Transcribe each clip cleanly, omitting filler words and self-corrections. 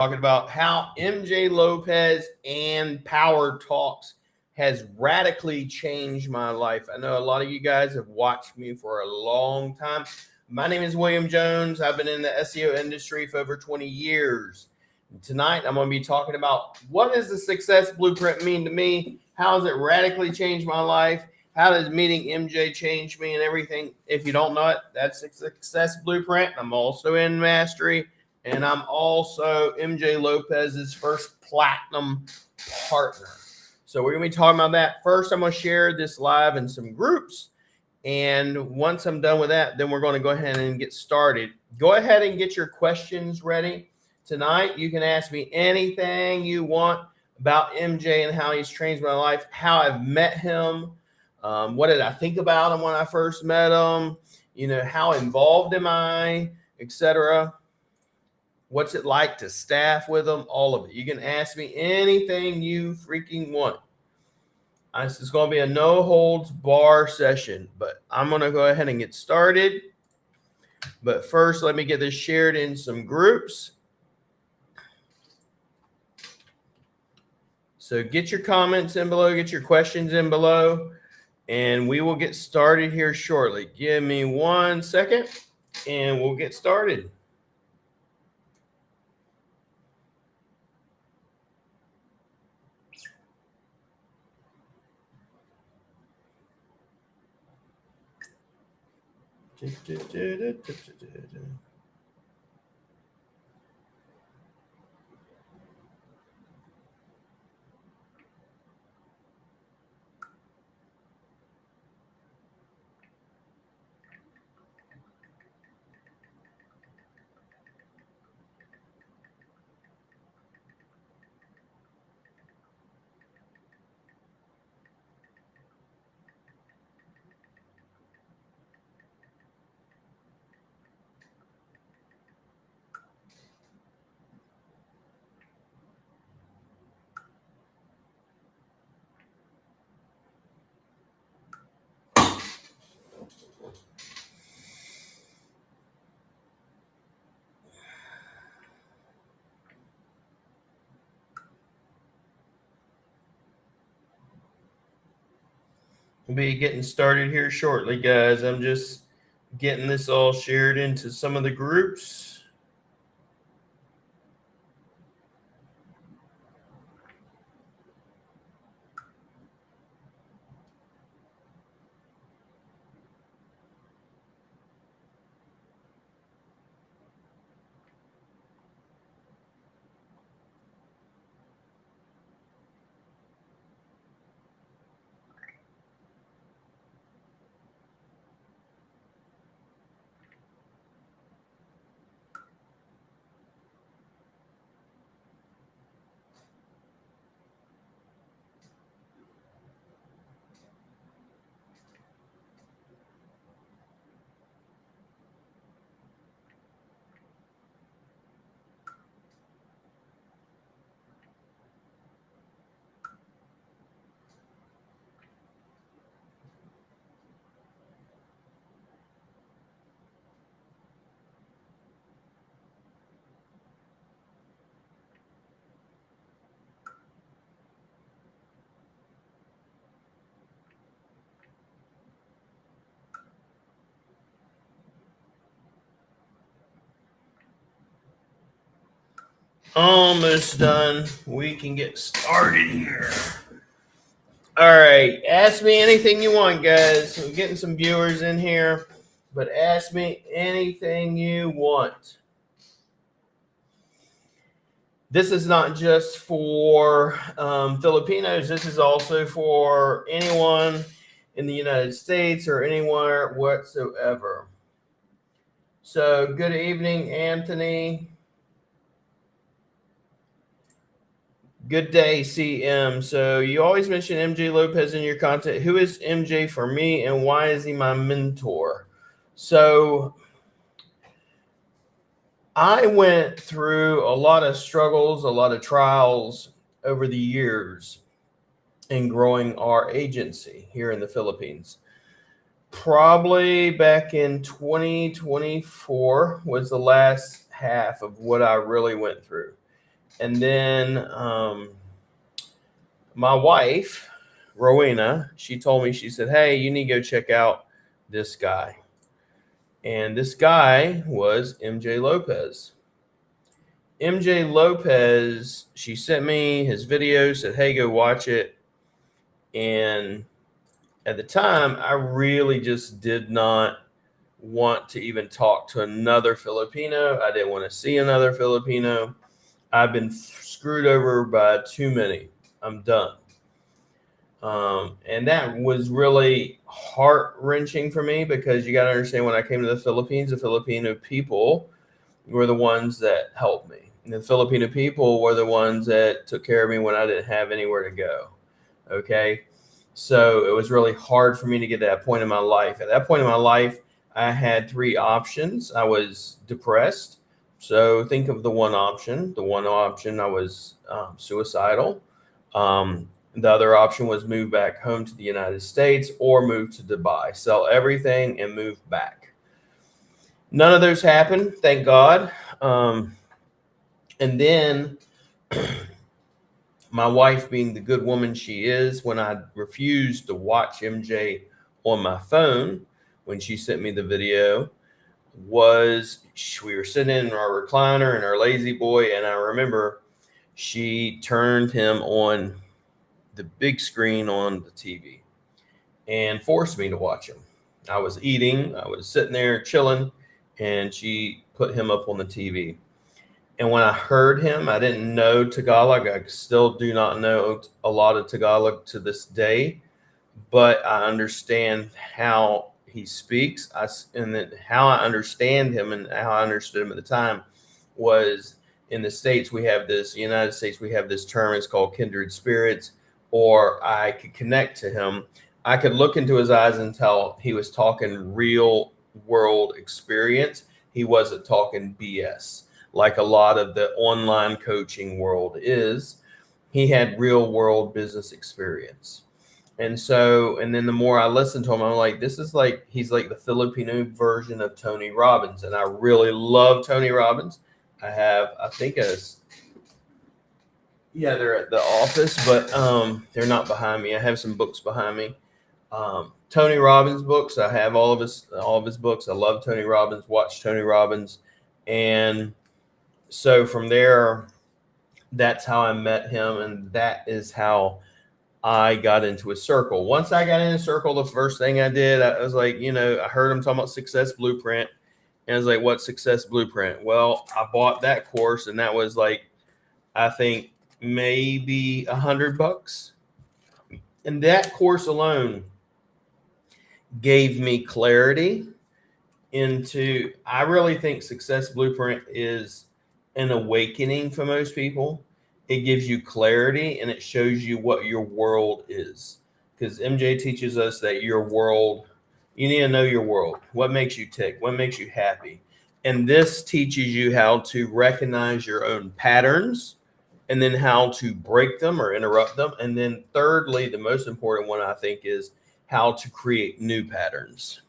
talking about how MJ Lopez and Power Talks has radically changed my life. I know a lot of you guys have watched me for a long time. My name is William Jones. I've been in the SEO industry for over 20 years. And tonight, I'm going to be talking about what does the success blueprint mean to me? How has it radically changed my life? How does meeting MJ change me and everything? If you don't know it, that's the success blueprint. I'm also in Mastery. And I'm also MJ Lopez's first platinum partner. So we're going to be talking about that. First, I'm going to share this live in some groups. And once I'm done with that, then we're going to go ahead and get started. Go ahead and get your questions ready. Tonight, you can ask me anything you want about MJ and how he's changed my life, how I've met him, what did I think about him when I first met him, how involved am I, etc. What's it like to staff with them? All of it. You can ask me anything you freaking want. This is going to be a no holds bar session, but I'm going to go ahead and get started. But first, let me get this shared in some groups. So get your comments in below, get your questions in below, and we will get started here shortly. Give me 1 second, and we'll get started. We'll be getting started here shortly, guys. I'm just getting this all shared into some of the groups. Almost done. We can get started here. All right. Ask me anything you want, guys. We're getting some viewers in here, but ask me anything you want. This is not just for Filipinos. This is also for anyone in the United States or anywhere whatsoever. So good evening, Anthony. Good day, CM. So you always mention MJ Lopez in your content. Who is MJ for me and why is he my mentor? So I went through a lot of struggles, a lot of trials over the years in growing our agency here in the Philippines. Probably back in 2024 was the last half of what I really went through. And then my wife, Rowena, she told me, she said, hey, you need to go check out this guy. And this guy was MJ Lopez. MJ Lopez, she sent me his video, said, hey, go watch it. And at the time, I really just did not want to even talk to another Filipino. I didn't want to see another Filipino. I've been screwed over by too many. I'm done. And that was really heart-wrenching for me, because you got to understand, when I came to the Philippines, the Filipino people were the ones that helped me. And the Filipino people were the ones that took care of me when I didn't have anywhere to go. Okay. So it was really hard for me to get to that point in my life. At that point in my life, I had three options. I was depressed. So think of the one option. The one option, I was suicidal. The other option was move back home to the United States or move to Dubai, sell everything and move back. None of those happened, thank God. And then my wife, being the good woman she is, when I refused to watch MJ on my phone, when she sent me the video, we were sitting in our recliner in our lazy boy, and I remember she turned him on the big screen on the TV and forced me to watch him. I was eating, I was sitting there chilling, and she put him up on the TV. And when I heard him, I didn't know Tagalog. I still do not know a lot of Tagalog to this day, but I understand how he speaks. And then how I understand him, and how I understood him at the time, was in the States, United States, we have this term, it's called kindred spirits, or I could connect to him. I could look into his eyes and tell he was talking real world experience. He wasn't talking BS like a lot of the online coaching world is. He had real world business experience. And then the more I listened to him, I'm like, he's like the Filipino version of Tony Robbins. And I really love Tony Robbins. They're at the office, but they're not behind me. I have some books behind me. Tony Robbins books. I have all of his books. I love Tony Robbins, watch Tony Robbins. And so from there, that's how I met him. And that is how I got into a circle. Once I got in a circle, the first thing I did, I was like, I heard him talking about Success Blueprint. And I was like, what's Success Blueprint? Well, I bought that course, and that was like, I think maybe $100. And that course alone gave me clarity into, I really think Success Blueprint is an awakening for most people. It gives you clarity, and it shows you what your world is. Because MJ teaches us that your world, you need to know your world. What makes you tick? What makes you happy? And this teaches you how to recognize your own patterns, and then how to break them or interrupt them. And then thirdly, the most important one, I think, is how to create new patterns.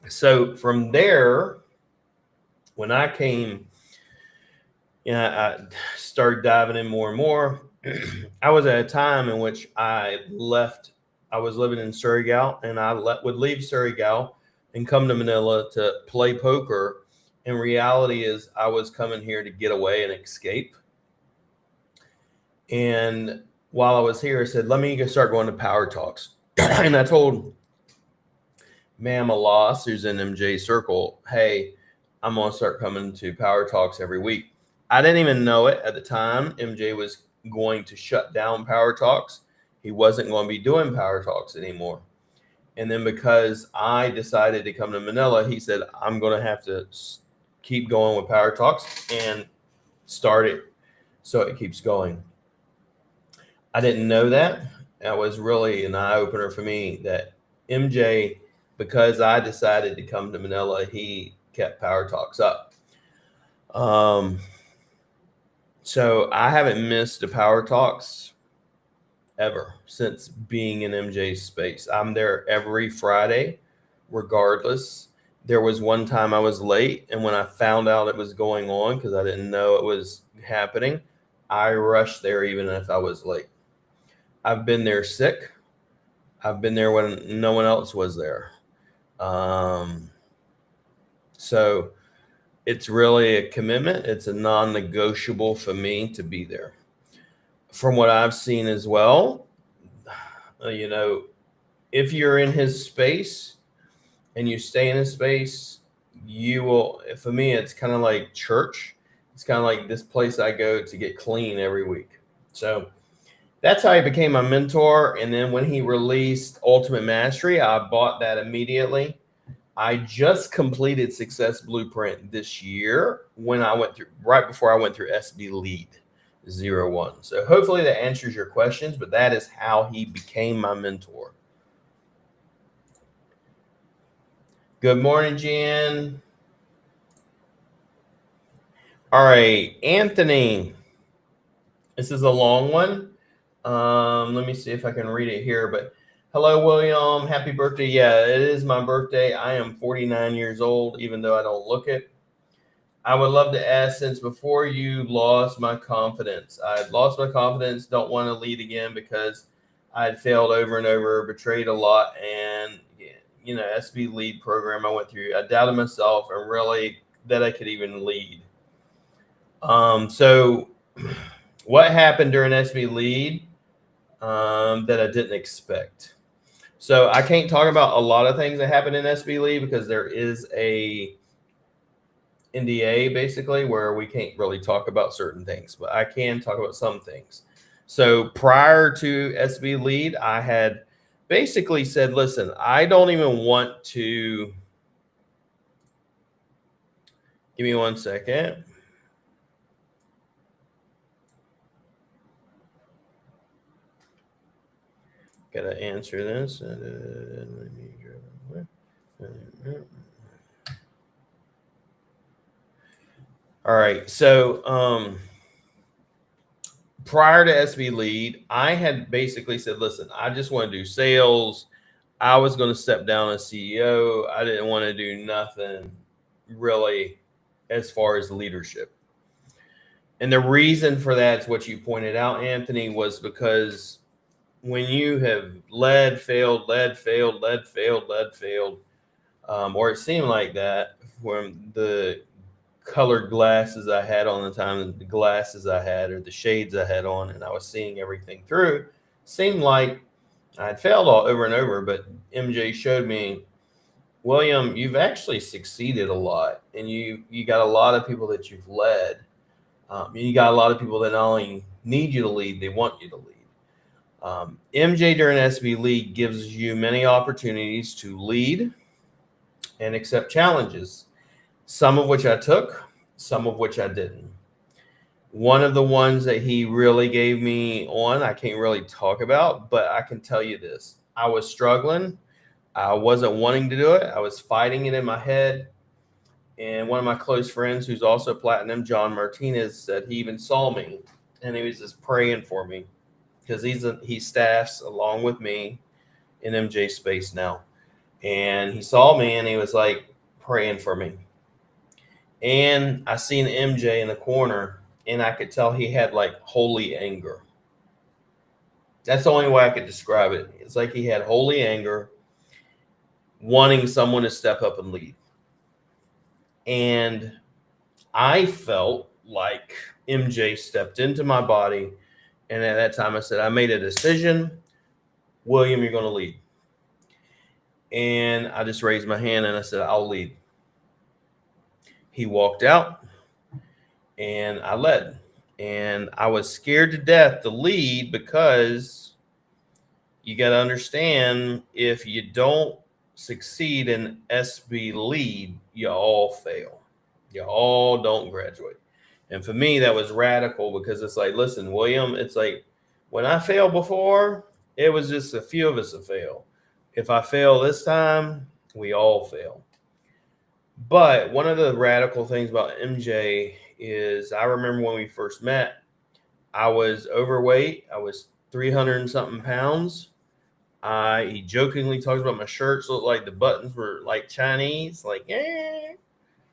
So from there, when I came, I started diving in more and more. I was at a time in which I was living in Surigao, and I would leave Surigao and come to Manila to play poker. And reality is, I was coming here to get away and escape. And while I was here, I said, let me start going to Power Talks. And I told Ma'am Alas, who's in MJ Circle, hey, I'm going to start coming to Power Talks every week. I didn't even know it at the time. MJ was going to shut down Power Talks. He wasn't going to be doing Power Talks anymore. And then because I decided to come to Manila, he said, I'm going to have to keep going with Power Talks and start it so it keeps going. I didn't know that. That was really an eye-opener for me, that MJ, because I decided to come to Manila, he kept Power Talks up. So I haven't missed a Power Talks ever since being in MJ's space. I'm there every Friday, regardless. There was one time I was late, and when I found out it was going on, because I didn't know it was happening, I rushed there even if I was late. I've been there sick. I've been there when no one else was there. So it's really a commitment. It's a non-negotiable for me to be there. From what I've seen as well, if you're in his space and you stay in his space, you will. For me, it's kind of like church. It's kind of like this place I go to get clean every week. So that's how he became my mentor. And then when he released Ultimate Mastery, I bought that immediately. I just completed Success Blueprint this year right before I went through SB Lead 01. So hopefully that answers your questions, but that is how he became my mentor. Good morning, Jen. All right, Anthony. This is a long one. Let me see if I can read it here. But hello, William. Happy birthday. Yeah, it is my birthday. I am 49 years old, even though I don't look it. I would love to ask, since before you lost my confidence, I lost my confidence, don't want to lead again because I had failed over and over, betrayed a lot. And, SB lead program I went through, I doubted myself and really that I could even lead. So what happened during SB lead that I didn't expect? So I can't talk about a lot of things that happened in SB lead because there is a NDA basically where we can't really talk about certain things, but I can talk about some things. So prior to SB lead, I had basically said, listen, I don't even want to. Give me 1 second. Gotta answer this. All right. So prior to SB lead, I had basically said, listen, I just want to do sales. I was going to step down as CEO. I didn't want to do nothing really as far as leadership. And the reason for that is what you pointed out, Anthony, was because when you have led, failed, or it seemed like that from the colored glasses I had on the time, the glasses I had or the shades I had on, and I was seeing everything through, seemed like I'd failed all over and over. But MJ showed me, William, you've actually succeeded a lot, and you got a lot of people that you've led. You got a lot of people that not only need you to lead, they want you to lead. MJ during SB Lead gives you many opportunities to lead and accept challenges, some of which I took, some of which I didn't. One of the ones that he really gave me on, I can't really talk about, but I can tell you this. I was struggling. I wasn't wanting to do it. I was fighting it in my head. And one of my close friends, who's also platinum, John Martinez, said he even saw me and he was just praying for me because he staffs along with me in MJ space now. And he saw me and he was like praying for me. And I seen MJ in the corner and I could tell he had like holy anger. That's the only way I could describe it. It's like he had holy anger, wanting someone to step up and lead. And I felt like MJ stepped into my body. And at that time I said, I made a decision. William, you're going to lead. And I just raised my hand and I said, I'll lead. He walked out and I led. And I was scared to death to lead because you got to understand, if you don't succeed in SB lead, you all fail. You all don't graduate. And for me, that was radical because it's like, listen, William, it's like when I failed before, it was just a few of us that fail. If I fail this time, we all fail. But one of the radical things about MJ is I remember when we first met, I was overweight. I was 300 and something pounds. He jokingly talks about my shirts look like the buttons were like Chinese, like, yeah.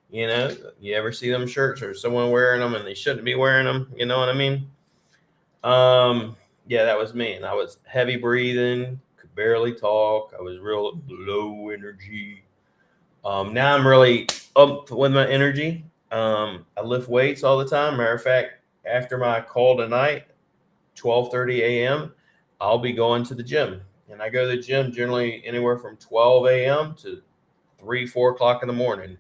You know, you ever see them shirts or someone wearing them and they shouldn't be wearing them? You know what I mean? Yeah, that was me. And I was heavy breathing, could barely talk. I was real low energy. Now I'm really up with my energy. I lift weights all the time. Matter of fact, after my call tonight, 12:30 a.m., I'll be going to the gym. And I go to the gym generally anywhere from 12 a.m. to 3, 4 o'clock in the morning.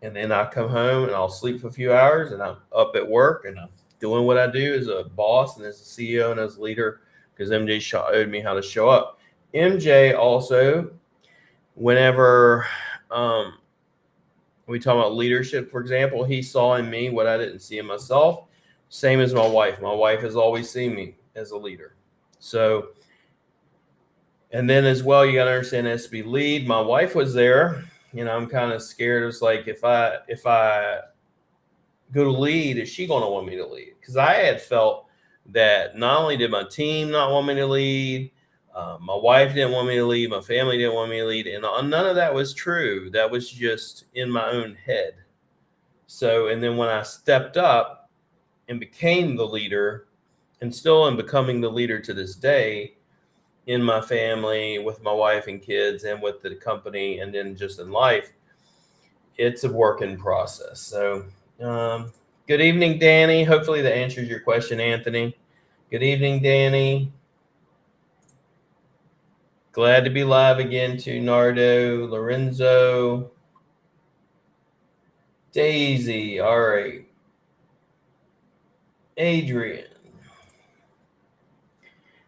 And then I come home and I'll sleep for a few hours and I'm up at work and I'm doing what I do as a boss and as a CEO and as a leader because MJ showed me how to show up. MJ also, whenever we talk about leadership, for example, he saw in me what I didn't see in myself. Same as my wife. My wife has always seen me as a leader. So, and then as well, you got to understand SB lead. My wife was there. You know, I'm kind of scared. It's like if I go to lead, is she going to want me to lead? Because I had felt that not only did my team not want me to lead, my wife didn't want me to lead, my family didn't want me to lead, and none of that was true. That was just in my own head. So, and then when I stepped up and became the leader, and still am becoming the leader to this day in my family, with my wife and kids, and with the company, and then just in life, it's a work in process. So, good evening, Danny. Hopefully that answers your question, Anthony. Good evening, Danny. Glad to be live again to Nardo, Lorenzo, Daisy. All right. Adrian.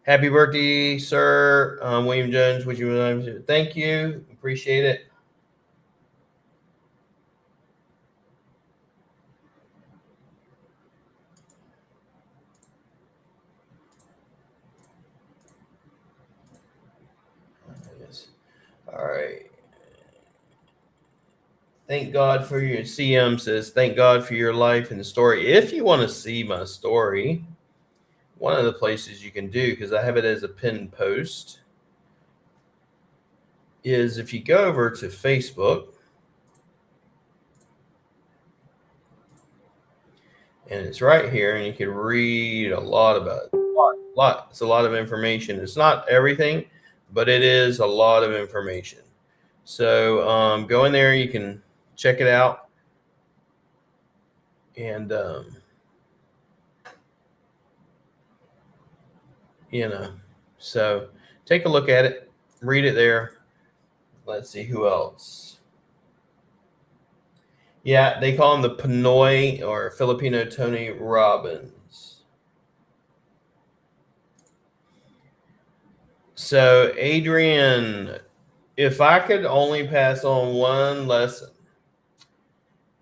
Happy birthday, sir. William Jones, would you thank you. Appreciate it. All right. Thank God for your CM says, thank God for your life and the story. If you want to see my story, one of the places you can do, because I have it as a pinned post, is if you go over to Facebook, and it's right here, and you can read a lot about it. A lot. It's a lot of information. It's not everything, but it is a lot of information. So go in there. You can check it out. And, you know, so take a look at it. Read it there. Let's see who else. Yeah, they call him the Pinoy or Filipino Tony Robbins. So, Adrian, if I could only pass on one lesson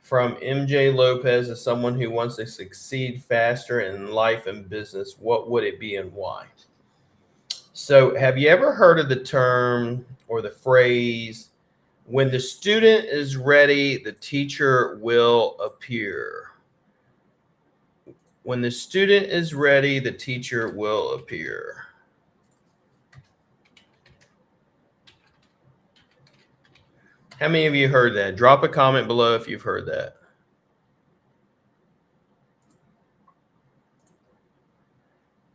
from MJ Lopez as someone who wants to succeed faster in life and business, what would it be and why? So, have you ever heard of the term or the phrase, when the student is ready, the teacher will appear? When the student is ready, the teacher will appear. How many of you heard that? Drop a comment below if you've heard that.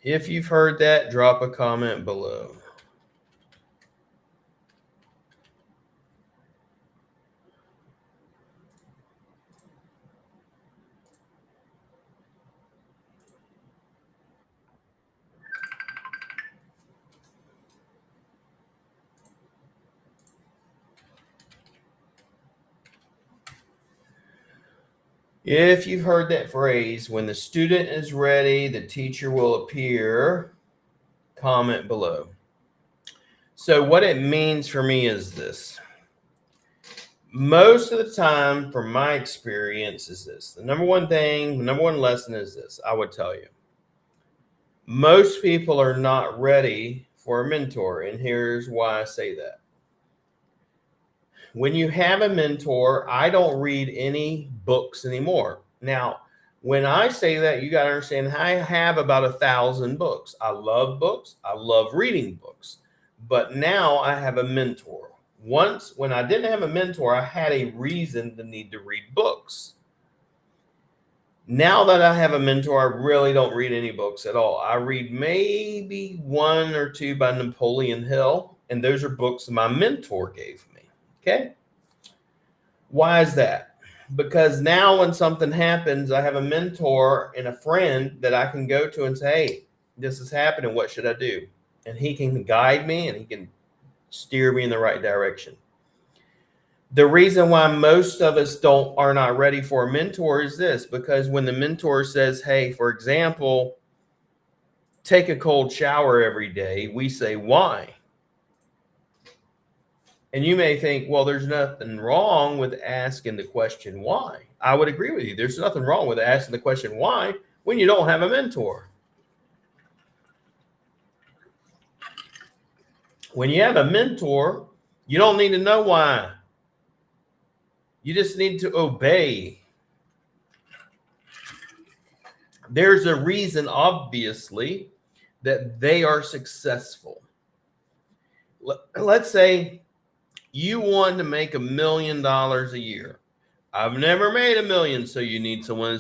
If you've heard that, drop a comment below. If you've heard that phrase, when the student is ready, the teacher will appear, comment below. So what it means for me is this. Most of the time, from my experience, is this. The number one thing, the number one lesson is this, I would tell you. Most people are not ready for a mentor, and here's why I say that. When you have a mentor, I don't read any books anymore. Now, when I say that, you got to understand I have about 1,000 books. I love books. I love reading books. But now I have a mentor. Once, when I didn't have a mentor, I had a reason to need to read books. Now that I have a mentor, I really don't read any books at all. I read maybe one or two by Napoleon Hill, and those are books my mentor gave me. Okay. Why is that? Because now when something happens, I have a mentor and a friend that I can go to and say, hey, this is happening. What should I do? And he can guide me and he can steer me in the right direction. The reason why most of us are not ready for a mentor is this, because when the mentor says, hey, for example, take a cold shower every day, we say, why? And you may think, well, there's nothing wrong with asking the question why. I would agree with you. There's nothing wrong with asking the question why when you don't have a mentor. When you have a mentor, you don't need to know why. You just need to obey. There's a reason, obviously, that they are successful. Let's say you want to make $1 million a year. I've never made $1 million, so you need someone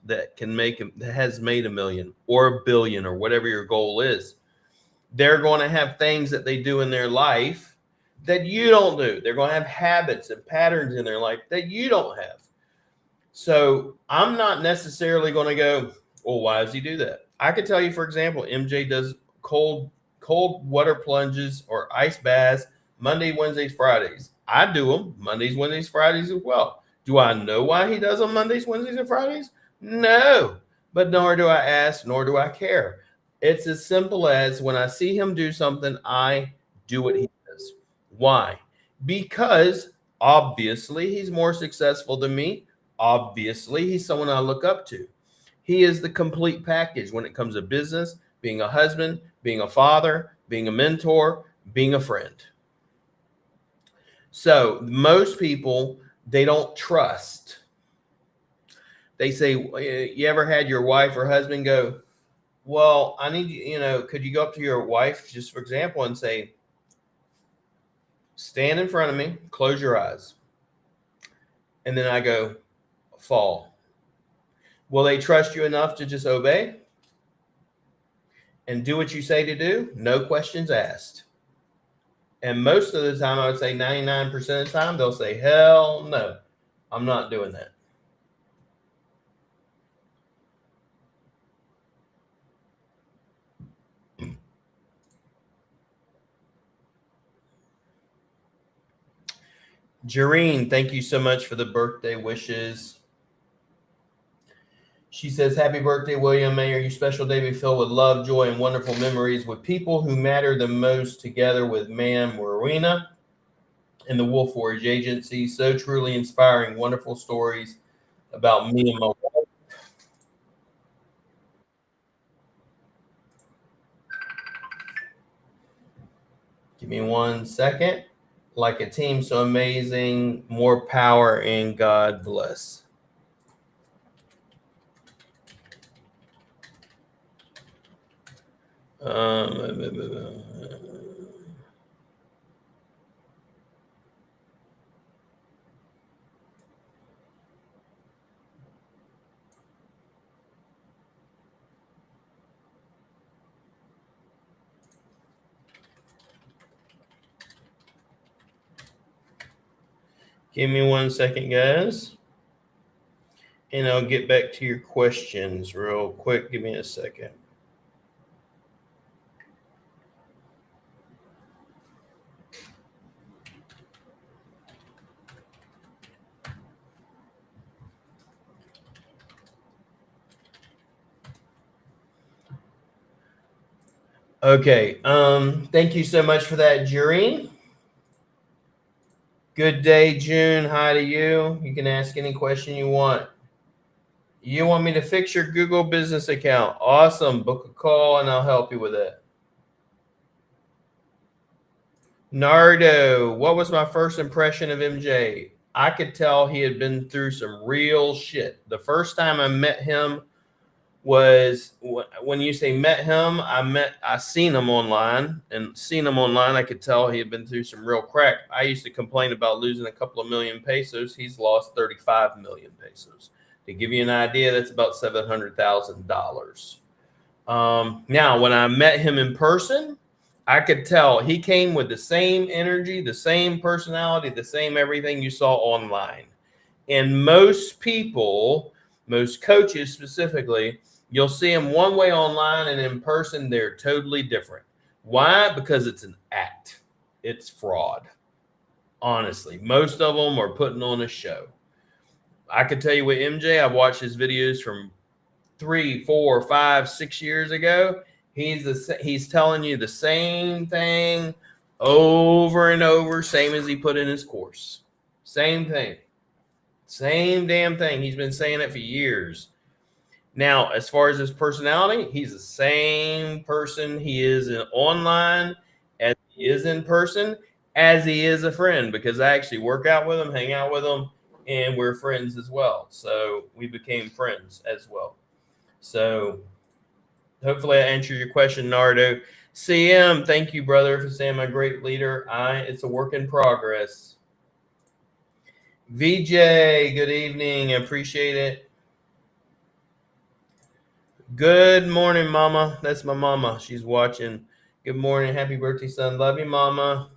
that can make that has made $1 million or $1 billion or whatever your goal is. They're going to have things that they do in their life that you don't do. They're going to have habits and patterns in their life that you don't have. So I'm not necessarily going to go, well, why does he do that? I could tell you, for example, MJ does cold water plunges or ice baths Monday, Wednesdays, Fridays. I do them Mondays, Wednesdays, Fridays as well. Do I know why he does them Mondays, Wednesdays, and Fridays? No, but nor do I ask, nor do I care. It's as simple as when I see him do something, I do what he does. Why? Because obviously he's more successful than me. Obviously, he's someone I look up to. He is the complete package when it comes to business, being a husband, being a father, being a mentor, being a friend. So most people, they don't trust. They say, you ever had your wife or husband go, well, I need you, could you go up to your wife, just for example, and say, stand in front of me, close your eyes. And then I go, fall. Will they trust you enough to just obey and do what you say to do? No questions asked. And most of the time, I would say 99% of the time, they'll say, hell no, I'm not doing that. Jareen, thank you so much for the birthday wishes. She says, happy birthday, William. May your special day be filled with love, joy, and wonderful memories with people who matter the most, together with Ma'am Marina and the Wolf Forge Agency. So truly inspiring, wonderful stories about me and my wife. Give me 1 second. Like a team so amazing, more power, and God bless. Give me 1 second, guys. And I'll get back to your questions real quick. Give me a second. Okay. Thank you so much for that, Jureen. Good day, June. Hi to you. You can ask any question you want. You want me to fix your Google business account? Awesome. Book a call and I'll help you with it. Nardo, what was my first impression of MJ? I could tell he had been through some real shit. The first time I met him was when you say met him, I seen him online, and seen him online, I could tell he had been through some real crack. I used to complain about losing a couple of million pesos. He's lost 35 million pesos. To give you an idea, that's about $700,000. Now, when I met him in person, I could tell he came with the same energy, the same personality, the same everything you saw online. And most people, most coaches specifically, you'll see them one way online, and in person, they're totally different. Why? Because it's an act. It's fraud. Honestly, most of them are putting on a show. I could tell you with MJ, I've watched his videos from 3, 4, 5, 6 years ago. He's telling you the same thing over and over, same as he put in his course. Same thing. Same damn thing. He's been saying it for years. Now, as far as his personality, he's the same person he is online as he is in person, as he is a friend, because I actually work out with him, hang out with him, and we're friends as well. So we became friends as well. So hopefully I answered your question, Nardo. CM, thank you, brother, for saying my great leader. It's a work in progress. VJ, good evening. I appreciate it. Good morning, Mama. That's my mama. She's watching. Good morning. Happy birthday, son. Love you, Mama.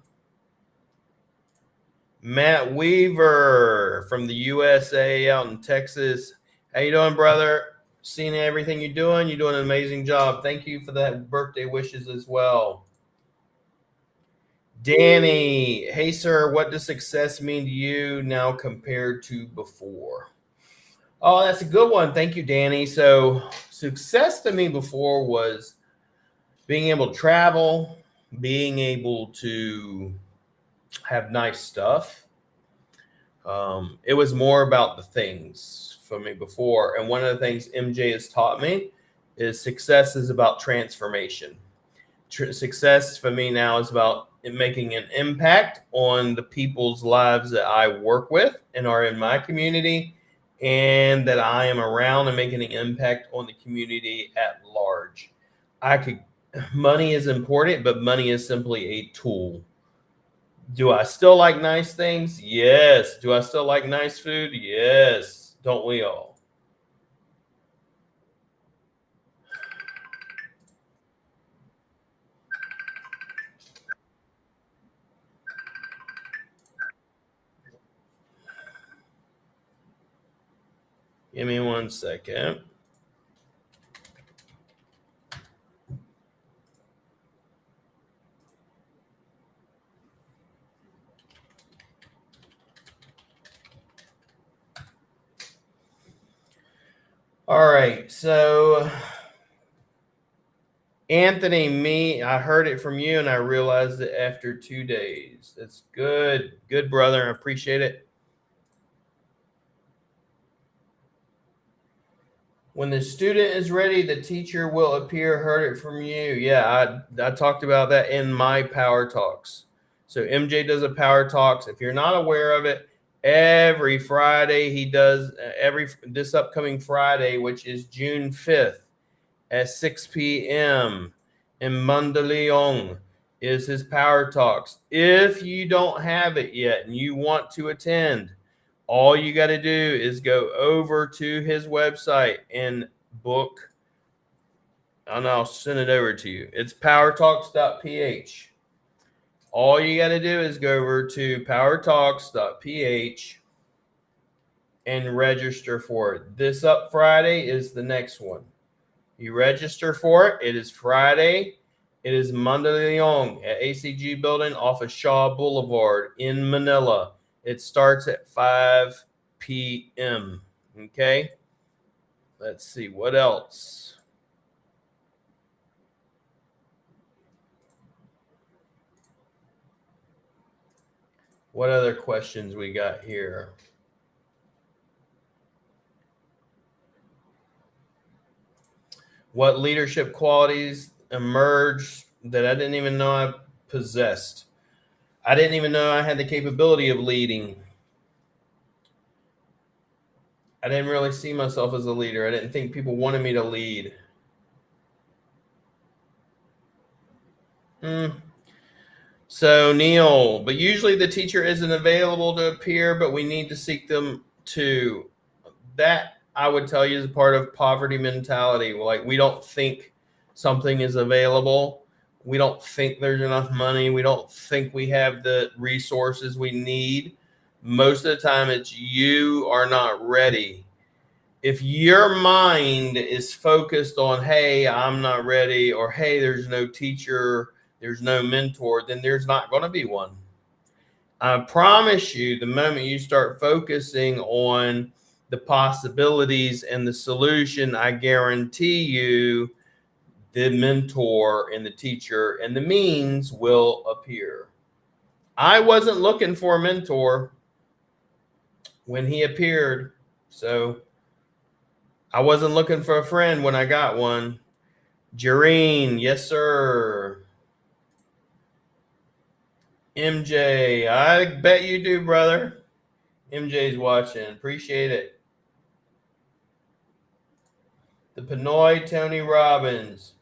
Matt Weaver from the USA out in Texas. How you doing, brother? Seeing everything you're doing. You're doing an amazing job. Thank you for that birthday wishes as well. Danny, hey, sir, what does success mean to you now compared to before? Oh, that's a good one. Thank you, Danny. So success to me before was being able to travel, being able to have nice stuff. It was more about the things for me before. And one of the things MJ has taught me is success is about transformation. Success for me now is about making an impact on the people's lives that I work with and are in my community, and that I am around and making an impact on the community at large. Money is important, but money is simply a tool. Do I still like nice things? Yes. Do I still like nice food? Yes. Don't we all? Give me 1 second. All right. So, Anthony, I heard it from you and I realized it after 2 days. That's good. Good, brother. I appreciate it. When the student is ready, the teacher will appear. Heard it from you. Yeah, I talked about that in my Power Talks. So MJ does a Power Talks. If you're not aware of it, every Friday he does this upcoming Friday, which is June 5th at 6 p.m. in Mandaleon is his Power Talks. If you don't have it yet and you want to attend, all you got to do is go over to his website and book, and I'll send it over to you. It's powertalks.ph. All you got to do is go over to powertalks.ph and register for it. This up Friday is the next one. You register for it. It is Friday. It is Mandaleon at ACG building off of Shaw Boulevard in Manila. It starts at 5 p.m. Okay. Let's see what else. What other questions we got here? What leadership qualities emerged that I didn't even know I possessed? I didn't even know I had the capability of leading. I didn't really see myself as a leader. I didn't think people wanted me to lead. So Neil, but usually the teacher isn't available to appear, but we need to seek them to. That I would tell you is a part of poverty mentality. Like, we don't think something is available. We don't think there's enough money. We don't think we have the resources we need. Most of the time it's you are not ready. If your mind is focused on, hey, I'm not ready, or hey, there's no teacher, there's no mentor, then there's not going to be one. I promise you, the moment you start focusing on the possibilities and the solution, I guarantee you the mentor and the teacher and the means will appear. I wasn't looking for a mentor when he appeared, so I wasn't looking for a friend when I got one. Jareen, yes, sir. MJ, I bet you do, brother. MJ's watching. Appreciate it. The Pinoy, Tony Robbins.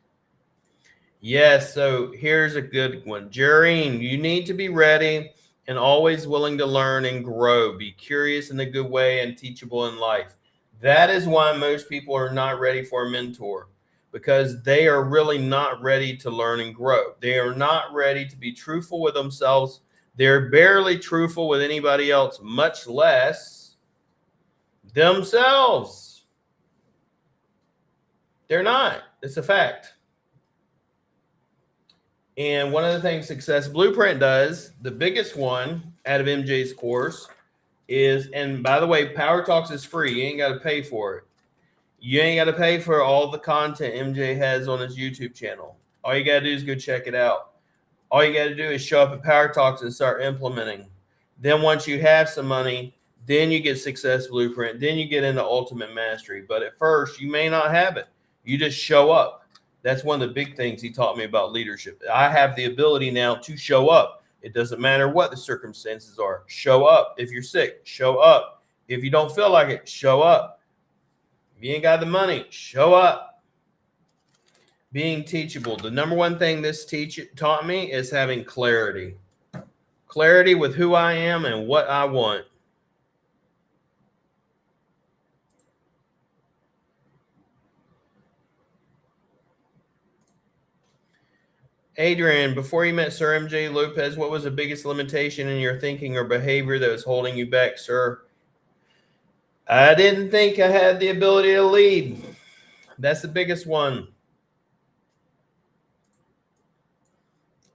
Yes, so here's a good one. Jareen, you need to be ready and always willing to learn and grow. Be curious in a good way and teachable in life. That is why most people are not ready for a mentor, because they are really not ready to learn and grow. They are not ready to be truthful with themselves. They're barely truthful with anybody else, much less themselves. They're not. It's a fact. And one of the things Success Blueprint does, the biggest one out of MJ's course is, and by the way, Power Talks is free. You ain't got to pay for it. You ain't got to pay for all the content MJ has on his YouTube channel. All you got to do is go check it out. All you got to do is show up at Power Talks and start implementing. Then once you have some money, then you get Success Blueprint. Then you get into Ultimate Mastery. But at first, you may not have it. You just show up. That's one of the big things he taught me about leadership. I have the ability now to show up. It doesn't matter what the circumstances are. Show up. If you're sick, show up. If you don't feel like it, show up. If you ain't got the money, show up. Being teachable. The number one thing this teacher taught me is having clarity. Clarity with who I am and what I want. Adrian, before you met Sir MJ Lopez, what was the biggest limitation in your thinking or behavior that was holding you back, sir? I didn't think I had the ability to lead. That's the biggest one.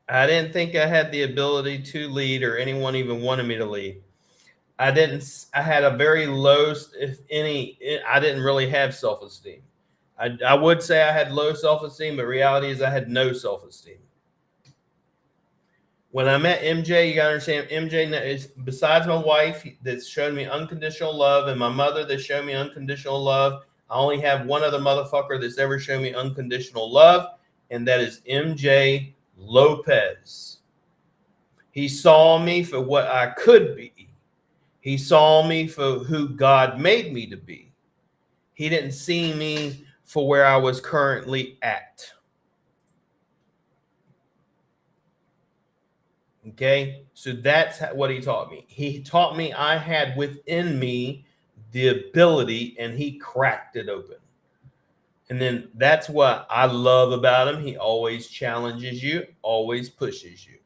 I didn't think I had the ability to lead, or anyone even wanted me to lead. I had a very low, if any, I didn't really have self-esteem. I would say I had low self-esteem, but reality is I had no self-esteem. When I met MJ, you got to understand, MJ is, besides my wife that's shown me unconditional love and my mother that showed me unconditional love, I only have one other motherfucker that's ever shown me unconditional love, and that is MJ Lopez. He saw me for what I could be. He saw me for who God made me to be. He didn't see me for where I was currently at. Okay, so that's what he taught me. He taught me I had within me the ability, and he cracked it open. And then that's what I love about him. He always challenges you, always pushes you.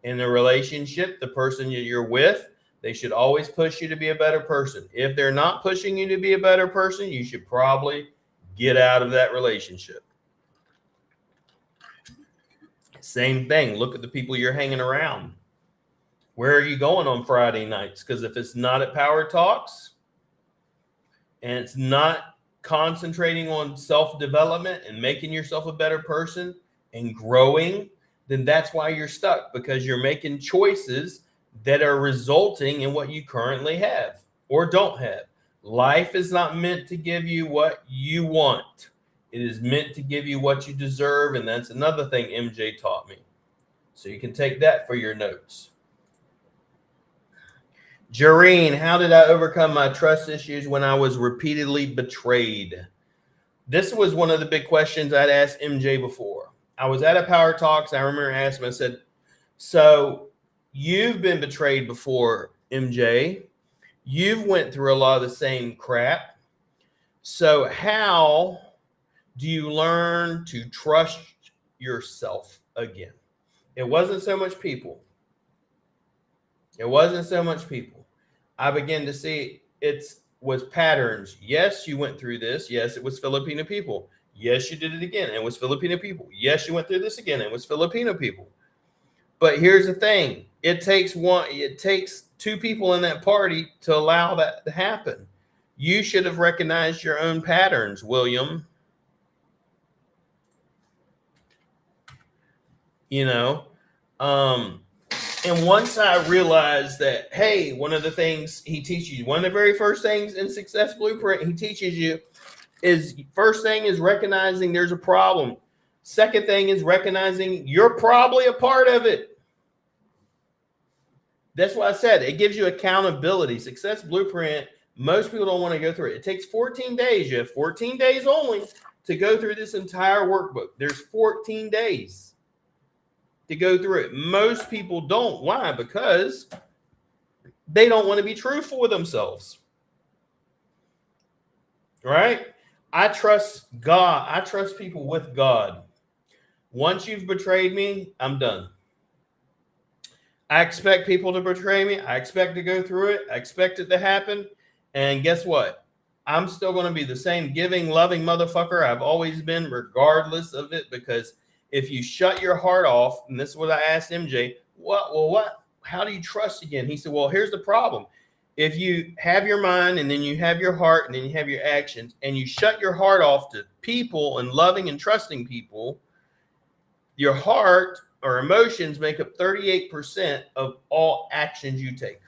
In a relationship, the person you're with, they should always push you to be a better person. If they're not pushing you to be a better person, you should probably get out of that relationship. Same thing. Look at the people you're hanging around. Where are you going on Friday nights? Because if it's not at Power Talks and it's not concentrating on self-development and making yourself a better person and growing, then that's why you're stuck, because you're making choices that are resulting in what you currently have or don't have. Life is not meant to give you what you want. It is meant to give you what you deserve, and that's another thing MJ taught me. So you can take that for your notes. Jareen, how did I overcome my trust issues when I was repeatedly betrayed? This was one of the big questions I'd asked MJ before. I was at a Power Talks. I remember asking him, I said, so you've been betrayed before, MJ. You've went through a lot of the same crap. So how do you learn to trust yourself again? It wasn't so much people. It wasn't so much people. I began to see it was patterns. Yes, you went through this. Yes, it was Filipino people. Yes, you did it again. It was Filipino people. Yes, you went through this again. It was Filipino people. But here's the thing. It takes two people in that party to allow that to happen. You should have recognized your own patterns, William. You know, and once I realized that, hey, one of the things he teaches you, one of the very first things in Success Blueprint he teaches you is, first thing is recognizing there's a problem. Second thing is recognizing you're probably a part of it. That's why I said it gives you accountability. Success Blueprint, most people don't want to go through it. It takes 14 days. You have 14 days only to go through this entire workbook. There's 14 days to go through it. Most people don't. Why? Because they don't want to be truthful with themselves. Right? I trust God. I trust people with God. Once you've betrayed me, I'm done. I expect people to betray me. I expect to go through it. I expect it to happen. And guess what? I'm still going to be the same giving, loving motherfucker I've always been, regardless of it, because if you shut your heart off, and this is what I asked MJ, how do you trust again? He said, well, here's the problem. If you have your mind and then you have your heart and then you have your actions and you shut your heart off to people and loving and trusting people, your heart or emotions make up 38% of all actions you take.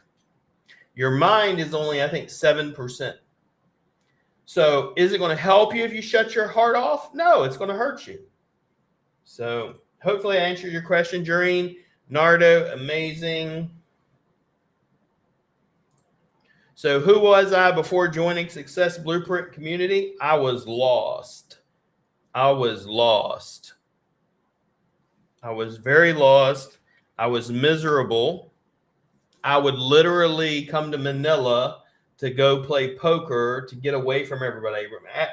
Your mind is only, I think, 7%. So is it going to help you if you shut your heart off? No, it's going to hurt you. So hopefully I answered your question, Jareen. Nardo, amazing. So who was I before joining Success Blueprint community? I was lost. I was lost. I was very lost. I was miserable. I would literally come to Manila to go play poker to get away from everybody.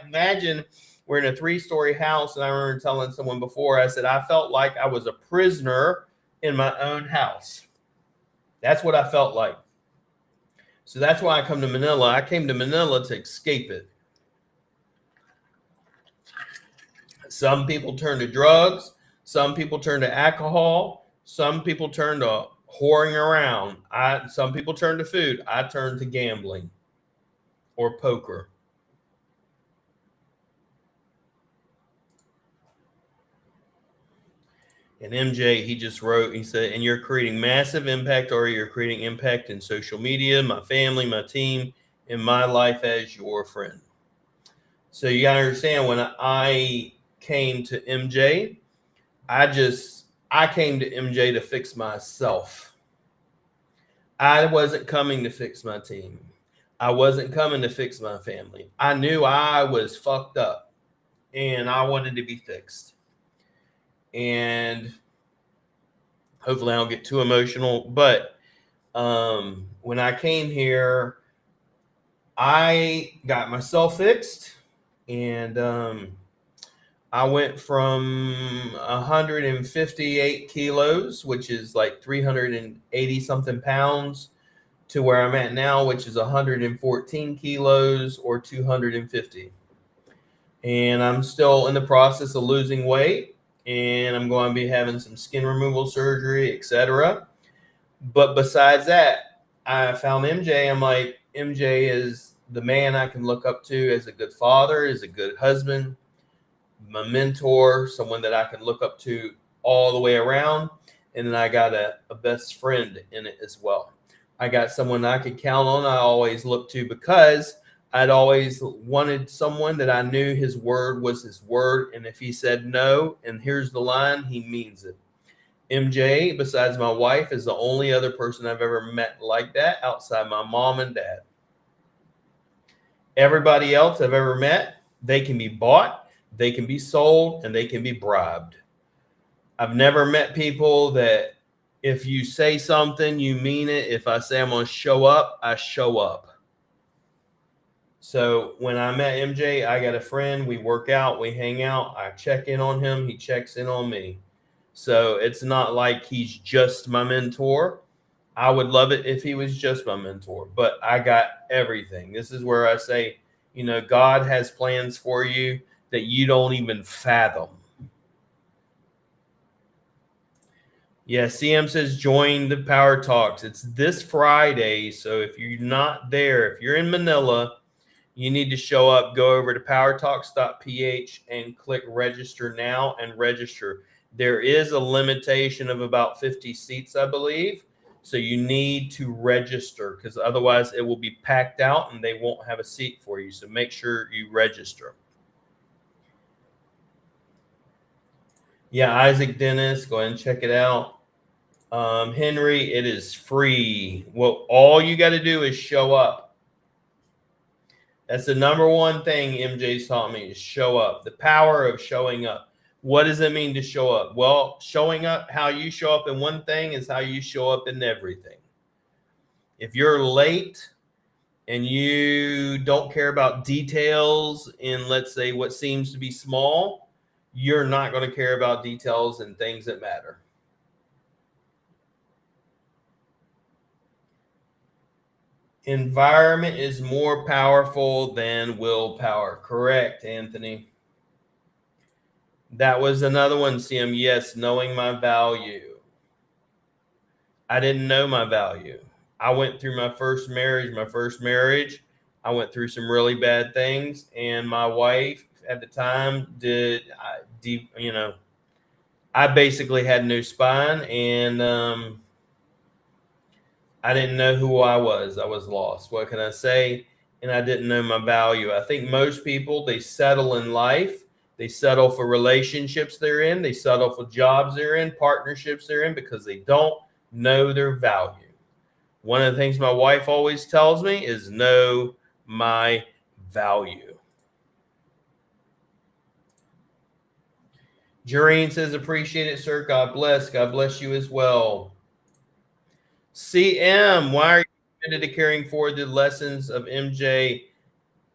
Imagine we're in a 3-story house, and I remember telling someone before, I said, I felt like I was a prisoner in my own house. That's what I felt like. So that's why I come to Manila. I came to Manila to escape it. Some people turn to drugs. Some people turn to alcohol. Some people turn to whoring around. Some people turn to food. I turn to gambling or poker. And MJ, he just wrote, he said, and you're creating massive impact, or you're creating impact in social media, my family, my team, in my life as your friend. So you got to understand, when I came to MJ, I came to MJ to fix myself. I wasn't coming to fix my team. I wasn't coming to fix my family. I knew I was fucked up and I wanted to be fixed. And hopefully I don't get too emotional, but when I came here, I got myself fixed, and I went from 158 kilos, which is like 380 something pounds, to where I'm at now, which is 114 kilos or 250. And I'm still in the process of losing weight, and I'm going to be having some skin removal surgery, etc. But besides that, I found MJ. I'm like, MJ is the man I can look up to as a good father, as a good husband, my mentor, someone that I can look up to all the way around. And then I got a best friend in it as well. I got someone I could count on, I always look to, because I'd always wanted someone that I knew his word was his word. And if he said no, and here's the line, he means it. MJ, besides my wife, is the only other person I've ever met like that outside my mom and dad. Everybody else I've ever met, they can be bought, they can be sold, and they can be bribed. I've never met people that if you say something, you mean it. If I say I'm going to show up, I show up. So when I met MJ, I got a friend. We work out, we hang out. I check in on him. He checks in on me. So it's not like he's just my mentor. I would love it if he was just my mentor, but I got everything. This is where I say, God has plans for you that you don't even fathom. Yeah, CM says join the Power Talks. It's this Friday. So if you're not there, if you're in Manila, you need to show up. Go over to powertalks.ph and click register now and register. There is a limitation of about 50 seats, I believe. So you need to register because otherwise it will be packed out and they won't have a seat for you. So make sure you register. Yeah, Isaac Dennis, go ahead and check it out. Henry, it is free. Well, all you got to do is show up. That's the number one thing MJ's taught me is show up. The power of showing up. What does it mean to show up? Well, showing up, how you show up in one thing is how you show up in everything. If you're late and you don't care about details in, let's say, what seems to be small, you're not going to care about details and things that matter. Environment is more powerful than willpower. Correct, Anthony. That was another one, CM. Yes, knowing my value. I didn't know my value. I went through my first marriage. I went through some really bad things, and my wife at the time I basically had no spine, and I didn't know who I was. I was lost. What can I say? And I didn't know my value. I think most people, they settle in life. They settle for relationships they're in. They settle for jobs they're in, partnerships they're in, because they don't know their value. One of the things my wife always tells me is know my value. Jareen says, appreciate it, sir. God bless. God bless you as well. CM, why are you committed to carrying forward the lessons of MJ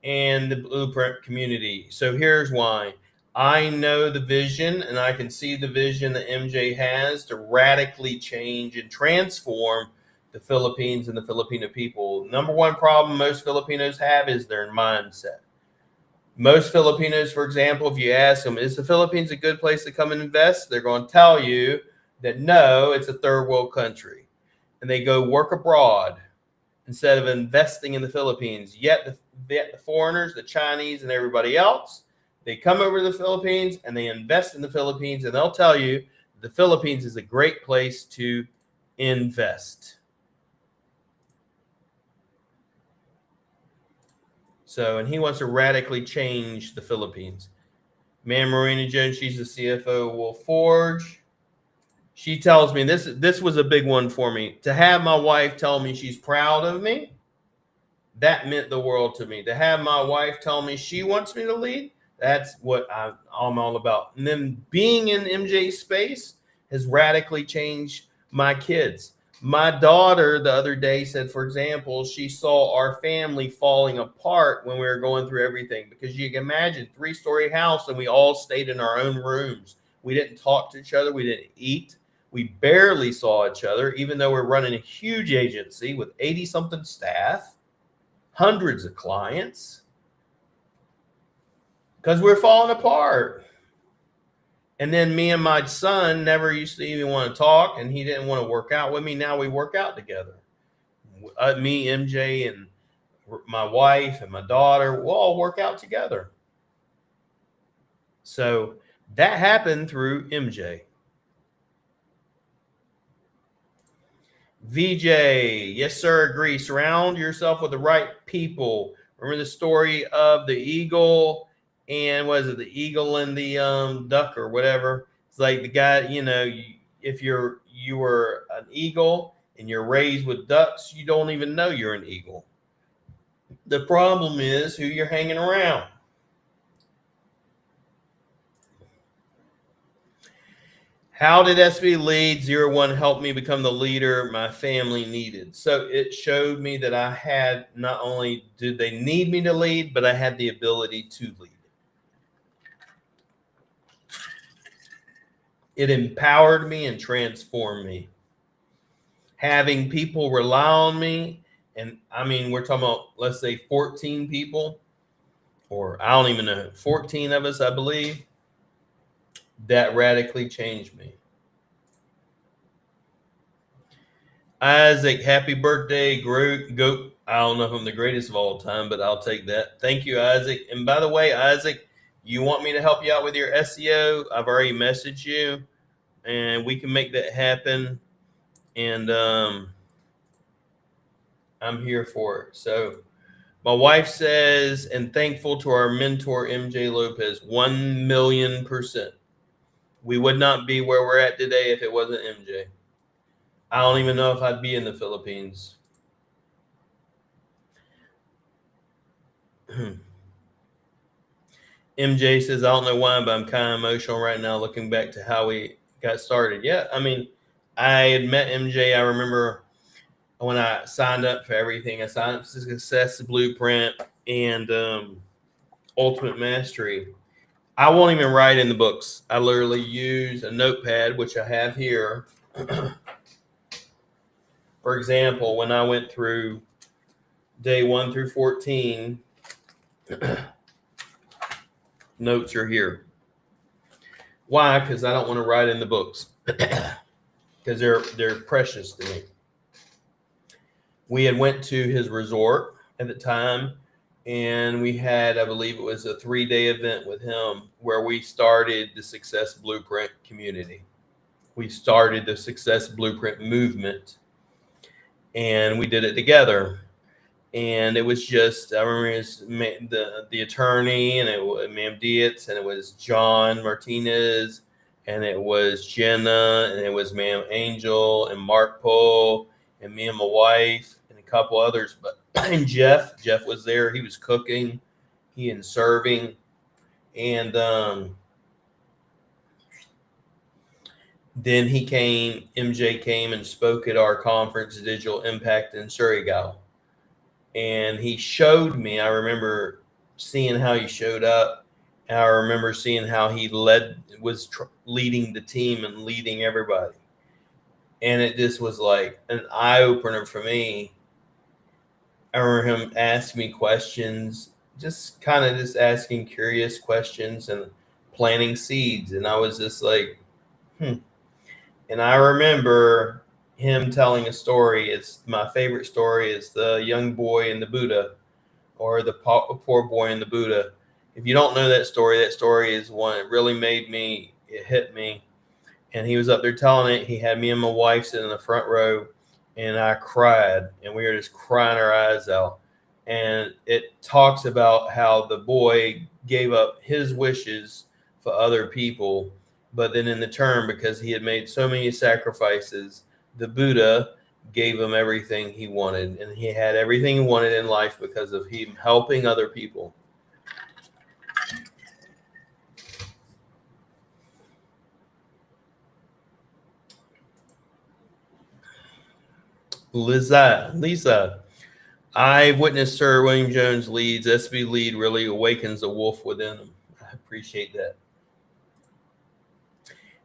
and the Blueprint community? So here's why. I know the vision, and I can see the vision that MJ has to radically change and transform the Philippines and the Filipino people. Number one problem most Filipinos have is their mindset. Most Filipinos, for example, if you ask them, is the Philippines a good place to come and invest? They're going to tell you that no, it's a third world country. And they go work abroad instead of investing in the Philippines. Yet the foreigners, the Chinese, and everybody else, they come over to the Philippines and they invest in the Philippines, and they'll tell you the Philippines is a great place to invest. So, and he wants to radically change the Philippines. Man, Marina Jones, she's the CFO of Wolf Forge. She tells me this was a big one for me. To have my wife tell me she's proud of me, that meant the world to me. To have my wife tell me she wants me to lead, that's what I'm all about. And then being in MJ's space has radically changed my kids. My daughter the other day said, for example, she saw our family falling apart when we were going through everything, because you can imagine 3-story house and we all stayed in our own rooms. We didn't talk to each other. We didn't eat. We barely saw each other, even though we're running a huge agency with 80-something staff, hundreds of clients, because we're falling apart. And then me and my son never used to even want to talk, and he didn't want to work out with me. Now we work out together. Me, MJ, and my wife and my daughter, we'll all work out together. So that happened through MJ. VJ, yes, sir, agree. Surround yourself with the right people. Remember the story of the eagle and the eagle and the duck or whatever? It's like the guy, if you were an eagle and you're raised with ducks, you don't even know you're an eagle. The problem is who you're hanging around. How did SB Lead 01 help me become the leader my family needed? So it showed me that I had, not only did they need me to lead, but I had the ability to lead. It empowered me and transformed me. Having people rely on me, and I mean, we're talking about, let's say 14 people, or I don't even know, 14 of us, I believe, that radically changed me. Isaac, happy birthday, goat. I don't know if I'm the greatest of all time, but I'll take that. Thank you, Isaac. And by the way, Isaac, you want me to help you out with your SEO? I've already messaged you, and we can make that happen. And I'm here for it. So my wife says, and thankful to our mentor, MJ Lopez, 1,000,000%. We would not be where we're at today if it wasn't MJ. I don't even know if I'd be in the Philippines. MJ says, I don't know why, but I'm kind of emotional right now looking back to how we got started. Yeah, I mean, I had met MJ. I remember when I signed up for everything. I signed up for Success Blueprint and Ultimate Mastery. I won't even write in the books. I literally use a notepad, which I have here. For example, when I went through day 1 through 14, notes are here. Why? Because I don't want to write in the books because they're precious to me. We had went to his resort at the time, and we had, I believe it was a 3-day event with him where we started the Success Blueprint community. We started the Success Blueprint movement, and we did it together. And it was just, I remember it was the attorney, and it was Ma'am Dietz, and it was John Martinez, and it was Jenna, and it was Ma'am Angel, and Mark Poe, and me and my wife, and a couple others. But and Jeff was there. He was cooking, he and serving, and then MJ came and spoke at our conference, Digital Impact in Surrey. And he showed me, I remember seeing how he showed up. And I remember seeing how he was leading the team and leading everybody. And it just was like an eye opener for me. I remember him asking me questions, just kind of just asking curious questions and planting seeds. And I was just like, And I remember him telling a story. It's my favorite story. It's the young boy and the Buddha, or the poor boy and the Buddha. If you don't know that story is one that really it hit me. And he was up there telling it. He had me and my wife sitting in the front row, and I cried, and we were just crying our eyes out. And it talks about how the boy gave up his wishes for other people, but then in the turn, because he had made so many sacrifices, the Buddha gave him everything he wanted, and he had everything he wanted in life because of him helping other people. Lisa, I've witnessed Sir William Jones leads. SB Lead really awakens the wolf within him. I appreciate that.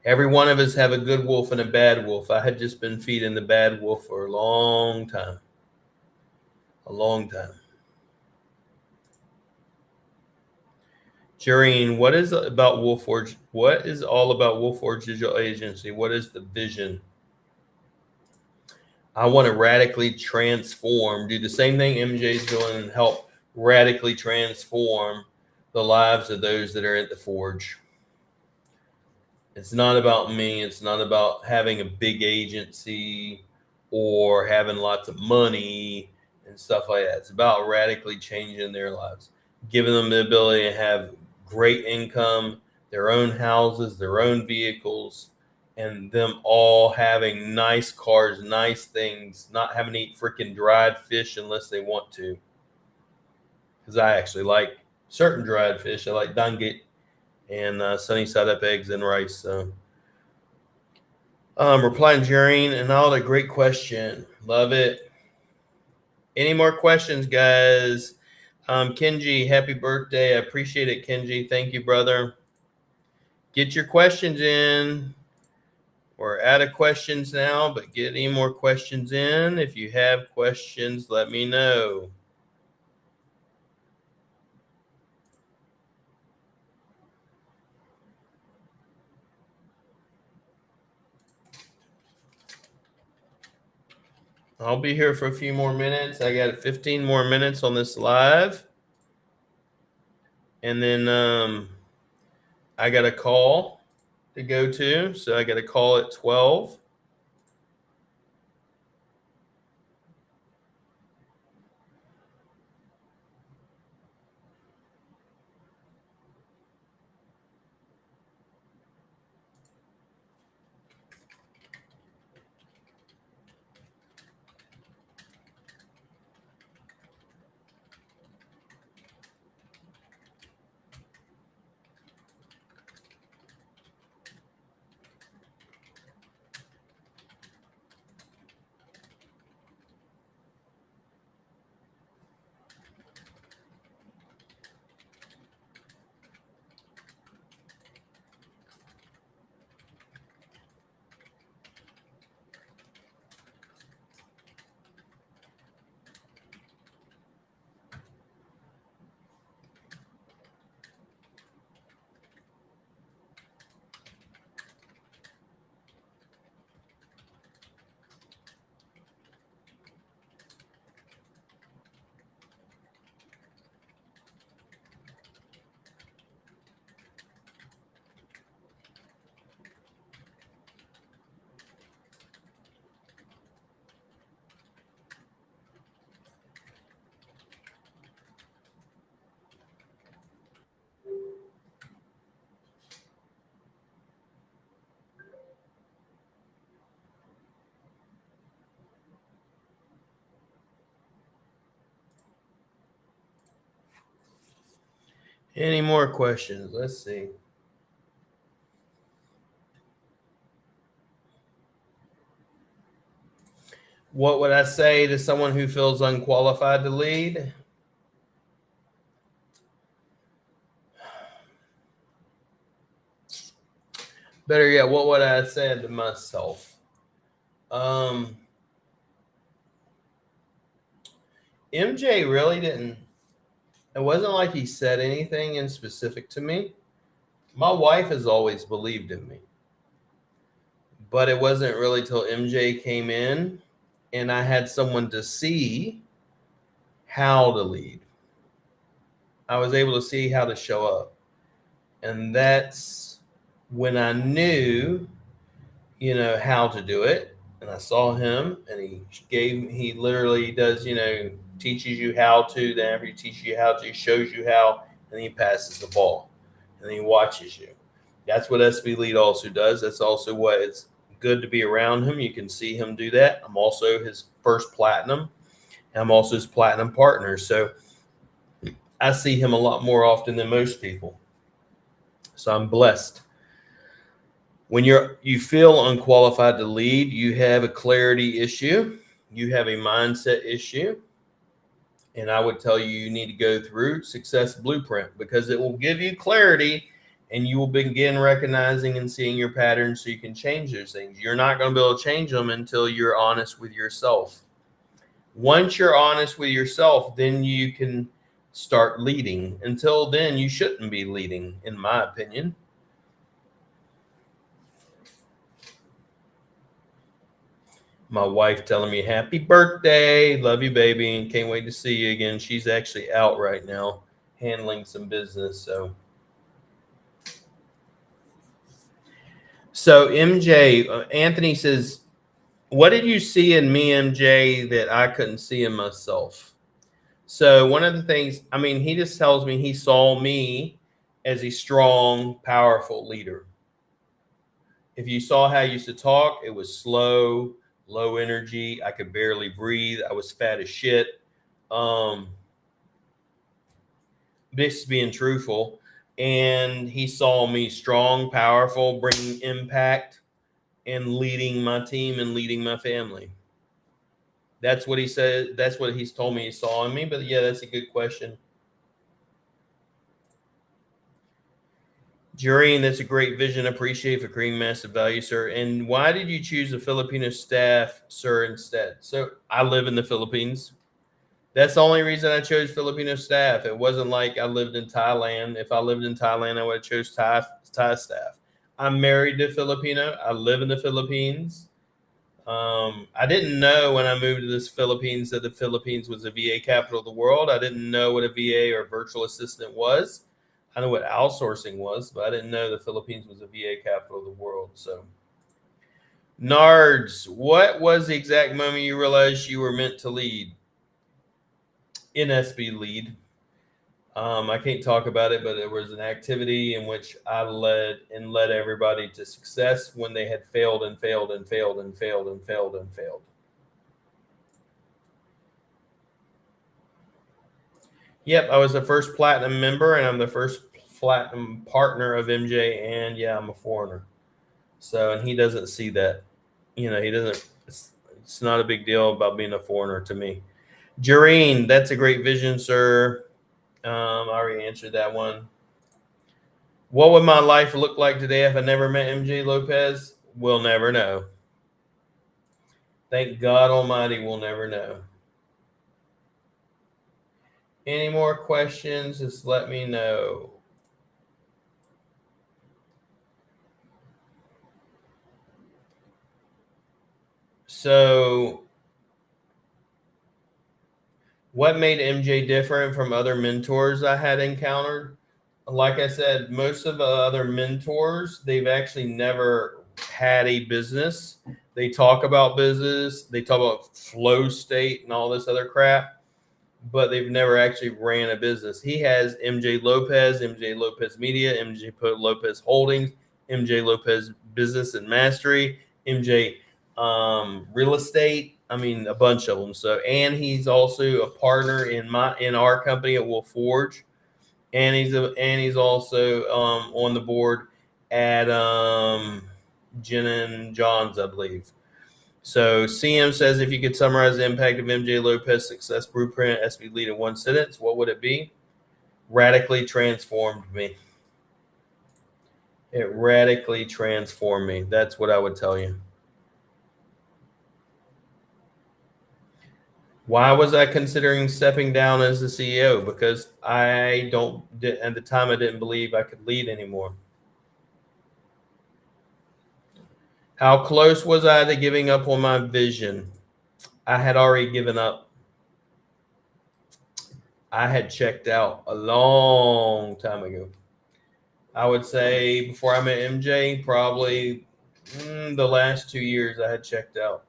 Every one of us have a good wolf and a bad wolf. I had just been feeding the bad wolf for a long time. Jareen, what is all about Wolf Forge Digital Agency? What is the vision? I want to radically transform, do the same thing MJ's doing, and help radically transform the lives of those that are at the Forge. It's not about me. It's not about having a big agency or having lots of money and stuff like that. It's about radically changing their lives, giving them the ability to have great income, their own houses, their own vehicles, and them all having nice cars, nice things, not having to eat freaking dried fish unless they want to. Because I actually like certain dried fish. I like danget and sunny side up eggs and rice. So, replying Jareen and all the great question. Love it. Any more questions, guys? Kenji, happy birthday. I appreciate it, Kenji. Thank you, brother. Get your questions in. We're out of questions now, but get any more questions in. If you have questions, let me know. I'll be here for a few more minutes. I got 15 more minutes on this live. And then I got a call to go to. So I got a call at 12. Any more questions? Let's see. What would I say to someone who feels unqualified to lead? Better yet, what would I say to myself? MJ really didn't. It wasn't like he said anything in specific to me. My wife has always believed in me. But it wasn't really till MJ came in and I had someone to see how to lead. I was able to see how to show up. And that's when I knew, how to do it. And I saw him and he literally does, teaches you how to, then after he teaches you how to, he shows you how, and he passes the ball and he watches you. That's what SB Lead also does. That's also what it's good to be around him. You can see him do that. I'm also his first platinum. And I'm also his platinum partner. So I see him a lot more often than most people. So I'm blessed. When you feel unqualified to lead, you have a clarity issue. You have a mindset issue. And I would tell you need to go through Success Blueprint because it will give you clarity and you will begin recognizing and seeing your patterns so you can change those things. You're not going to be able to change them until you're honest with yourself. Once you're honest with yourself, then you can start leading. Until then, you shouldn't be leading, in my opinion. My wife telling me happy birthday. Love you, baby. Can't wait to see you again. She's actually out right now handling some business. So MJ, Anthony says, what did you see in me, MJ, that I couldn't see in myself? So one of the things, he just tells me he saw me as a strong, powerful leader. If you saw how I used to talk, it was slow, low energy. I could barely breathe. I was fat as shit. This being truthful. And he saw me strong, powerful, bringing impact and leading my team and leading my family. That's what he said. That's what he's told me he saw in me. But yeah, that's a good question. Jurian, that's a great vision. Appreciate for creating massive value, sir. And why did you choose a Filipino staff, sir, instead? So I live in the Philippines. That's the only reason I chose Filipino staff. It wasn't like I lived in Thailand. If I lived in Thailand, I would have chose Thai staff. I'm married to Filipino. I live in the Philippines. I didn't know when I moved to the Philippines that the Philippines was the VA capital of the world. I didn't know what a VA or virtual assistant was. I know what outsourcing was, but I didn't know the Philippines was a VA capital of the world. So, Nards, what was the exact moment you realized you were meant to lead? NSB lead. I can't talk about it, but there was an activity in which I led everybody to success when they had failed and failed and failed and failed and failed and failed. Yep, I was the first platinum member, and I'm the first platinum partner of MJ. And yeah, I'm a foreigner. So, and he doesn't see that. He doesn't. It's not a big deal about being a foreigner to me. Jareen, that's a great vision, sir. I already answered that one. What would my life look like today if I never met MJ Lopez? We'll never know. Thank God Almighty, we'll never know. Any more questions? Just let me know. So, what made MJ different from other mentors I had encountered? Like I said, most of the other mentors, they've actually never had a business. They talk about business, they talk about flow state and all this other crap, but they've never actually ran a business. He has MJ Lopez Media, MJ Lopez Holdings, MJ Lopez Business and Mastery, MJ Real Estate. I mean, a bunch of them. So, and he's also a partner in our company at Wolf Forge, and he's also on the board at Jen and John's, I believe. So CM says, if you could summarize the impact of MJ Lopez success blueprint SB lead in one sentence, what would it be? Radically transformed me. It radically transformed me. That's what I would tell you. Why was I considering stepping down as the CEO? Because at the time I didn't believe I could lead anymore. How close was I to giving up on my vision? I had already given up. I had checked out a long time ago. I would say before I met MJ, probably the last 2 years I had checked out.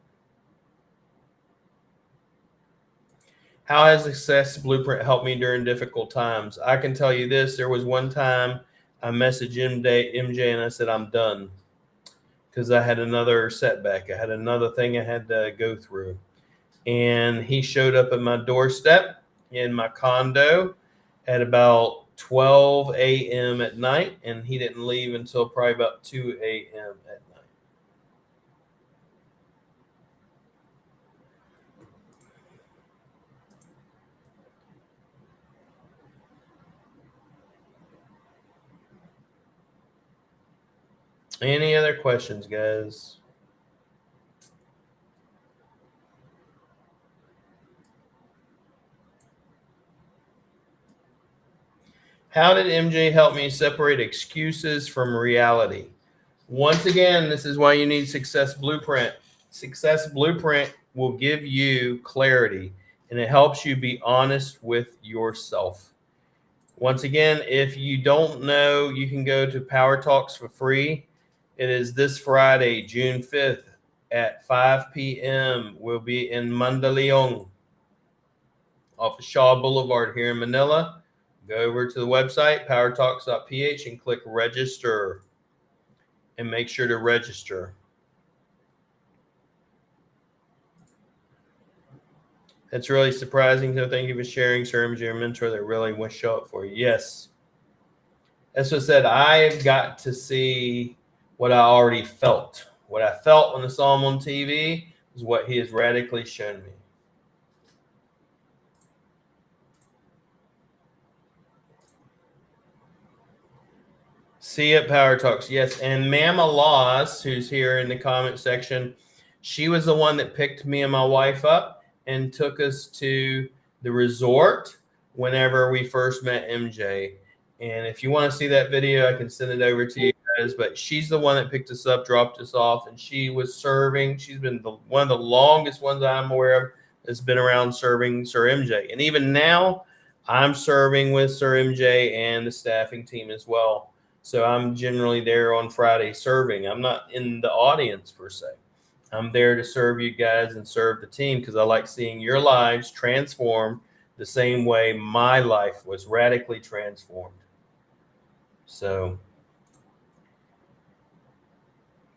How has Success Blueprint helped me during difficult times? I can tell you this. There was one time I messaged MJ and I said, I'm done, because I had another setback. I had another thing I had to go through. And he showed up at my doorstep in my condo at about 12 a.m. at night, and he didn't leave until probably about 2 a.m. at night. Any other questions, guys? How did MJ help me separate excuses from reality? Once again, this is why you need Success Blueprint. Success Blueprint will give you clarity, and it helps you be honest with yourself. Once again, if you don't know, you can go to Power Talks for free. It is this Friday, June 5th at 5 p.m. We'll be in Mandaluyong off of Shaw Boulevard here in Manila. Go over to the website, powertalks.ph, and click register. and make sure to register. That's really surprising. So thank you for sharing, Sir MJ, your mentor that really will show up for you. Yes. As I said, I've got to see what I already felt. What I felt when I saw him on TV is what he has radically shown me. See it, Power Talks. Yes. And Mama Laws, who's here in the comment section, she was the one that picked me and my wife up and took us to the resort whenever we first met MJ. And if you want to see that video, I can send it over to you guys. But she's the one that picked us up, dropped us off, and she was serving. She's been one of the longest ones I'm aware of that's been around serving Sir MJ. And even now, I'm serving with Sir MJ and the staffing team as well. So I'm generally there on Friday serving. I'm not in the audience per se. I'm there to serve you guys and serve the team because I like seeing your lives transform the same way my life was radically transformed. So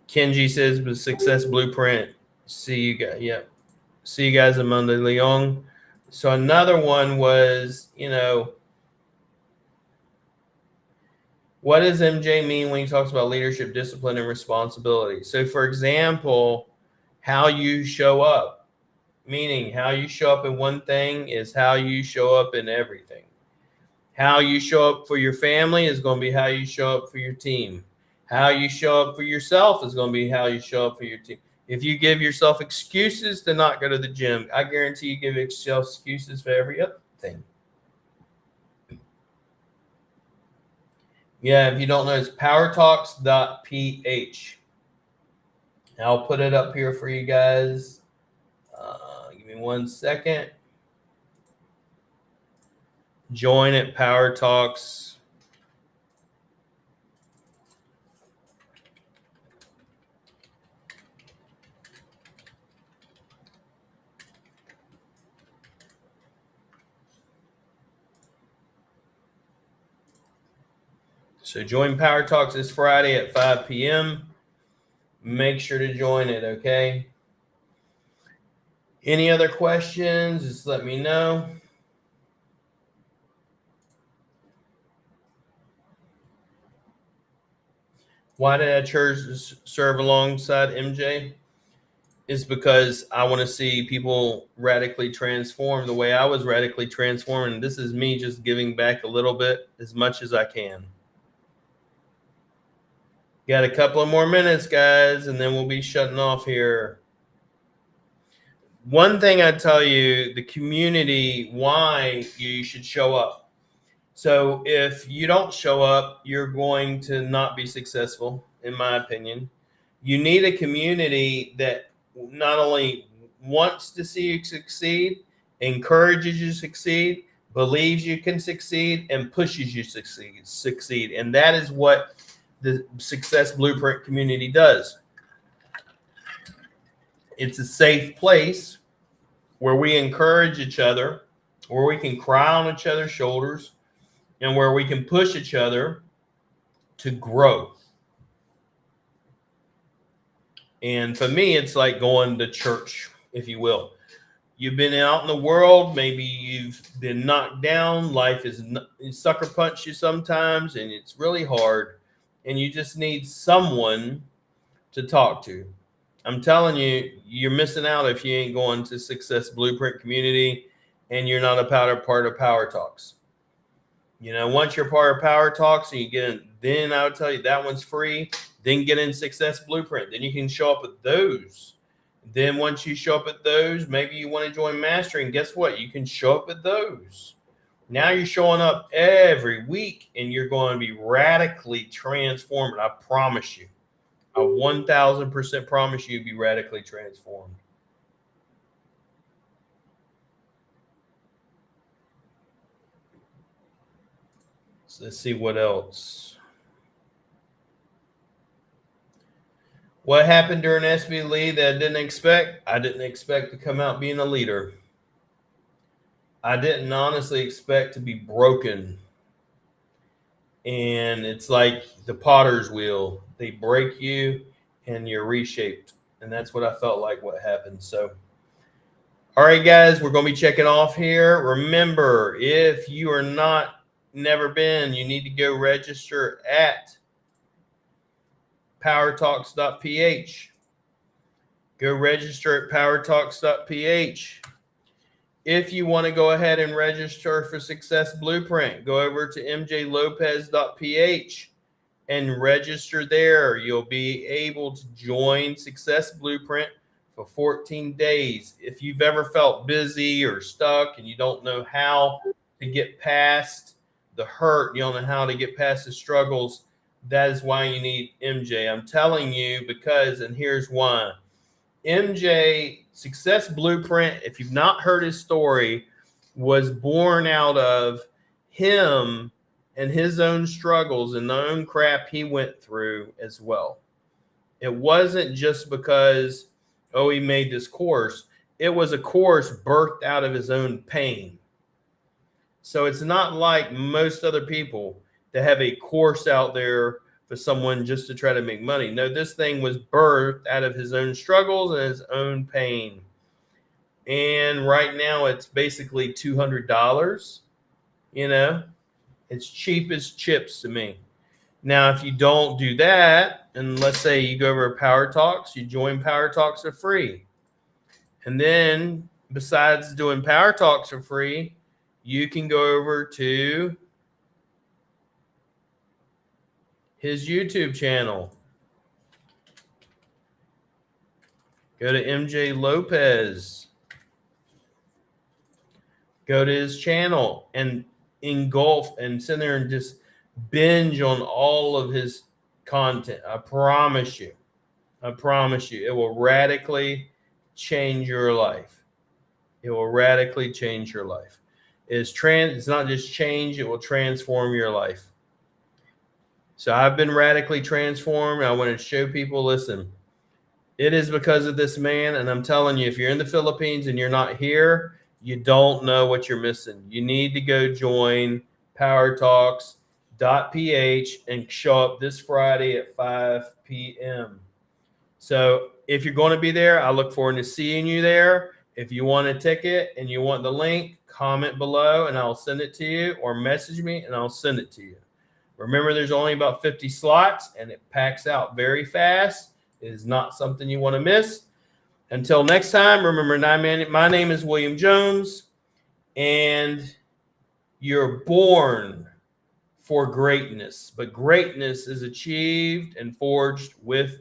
Kenji says the success blueprint. See you guys. Yep. See you guys on Monday, Leon. So another one was, what does MJ mean when he talks about leadership, discipline, and responsibility? So, for example, how you show up, meaning how you show up in one thing is how you show up in everything. How you show up for your family is going to be how you show up for your team. How you show up for yourself is going to be how you show up for your team. If you give yourself excuses to not go to the gym, I guarantee you give yourself excuses for every other thing. Yeah, if you don't know, it's powertalks.ph. I'll put it up here for you guys. Give me 1 second. Join at Power Talks. So join Power Talks this Friday at 5 p.m. Make sure to join it, okay? Any other questions? Just let me know. Why did I choose to serve alongside MJ? Is because I want to see people radically transform the way I was radically transformed. And this is me just giving back a little bit as much as I can. Got a couple of more minutes, guys, and then we'll be shutting off here. One thing I tell you, the community, why you should show up. So if you don't show up, you're going to not be successful, in my opinion. You need a community that not only wants to see you succeed, encourages you to succeed, believes you can succeed, and pushes you to succeed. And that is what the Success Blueprint community does. It's a safe place where we encourage each other, where we can cry on each other's shoulders, and where we can push each other to grow. And for me, it's like going to church, if you will. You've been out in the world, maybe you've been knocked down, life is sucker punch you sometimes, and it's really hard. And you just need someone to talk to. I'm telling you, you're missing out if you ain't going to Success Blueprint community and you're not a part of Power Talks. Once you're part of Power Talks and you get in, then I would tell you that one's free. Then get in Success Blueprint. Then you can show up at those. Then once you show up at those, maybe you want to join Mastery. And guess what? You can show up at those. Now you're showing up every week and you're going to be radically transformed. I promise you. I 1,000% promise you be radically transformed. So let's see what else. What happened during SB Lee that I didn't expect? I didn't expect to come out being a leader. I didn't honestly expect to be broken. And it's like the potter's wheel. They break you and you're reshaped. And that's what I felt like what happened. So, all right, guys, we're going to be checking off here. Remember, if you are not never been, you need to go register at powertalks.ph. Go register at powertalks.ph. If you want to go ahead and register for Success Blueprint, go over to mjlopez.ph and register there. You'll be able to join Success Blueprint for 14 days. If you've ever felt busy or stuck and you don't know how to get past the hurt, you don't know how to get past the struggles, that is why you need MJ. I'm telling you because, and here's why. MJ Success Blueprint, if you've not heard his story, was born out of him and his own struggles and the own crap he went through as well. It wasn't just because, oh, he made this course. It was a course birthed out of his own pain. So it's not like most other people that have a course out there for someone just to try to make money. No, this thing was birthed out of his own struggles and his own pain. And right now it's basically $200. You know, it's cheap as chips to me. Now, if you don't do that, and let's say you go over to Power Talks, you join Power Talks for free. And then besides doing Power Talks for free, you can go over to his YouTube channel. Go to MJ Lopez. Go to his channel and engulf and sit there and just binge on all of his content. I promise you. I promise you. It will radically change your life. It will radically change your life. It's not just change, it will transform your life. So I've been radically transformed. I want to show people, listen, it is because of this man. And I'm telling you, if you're in the Philippines and you're not here, you don't know what you're missing. You need to go join powertalks.ph and show up this Friday at 5 p.m. So if you're going to be there, I look forward to seeing you there. If you want a ticket and you want the link, comment below and I'll send it to you, or message me and I'll send it to you. Remember, there's only about 50 slots and it packs out very fast. It is not something you want to miss. Until next time, remember, my name is William Jones, and you're born for greatness, but greatness is achieved and forged with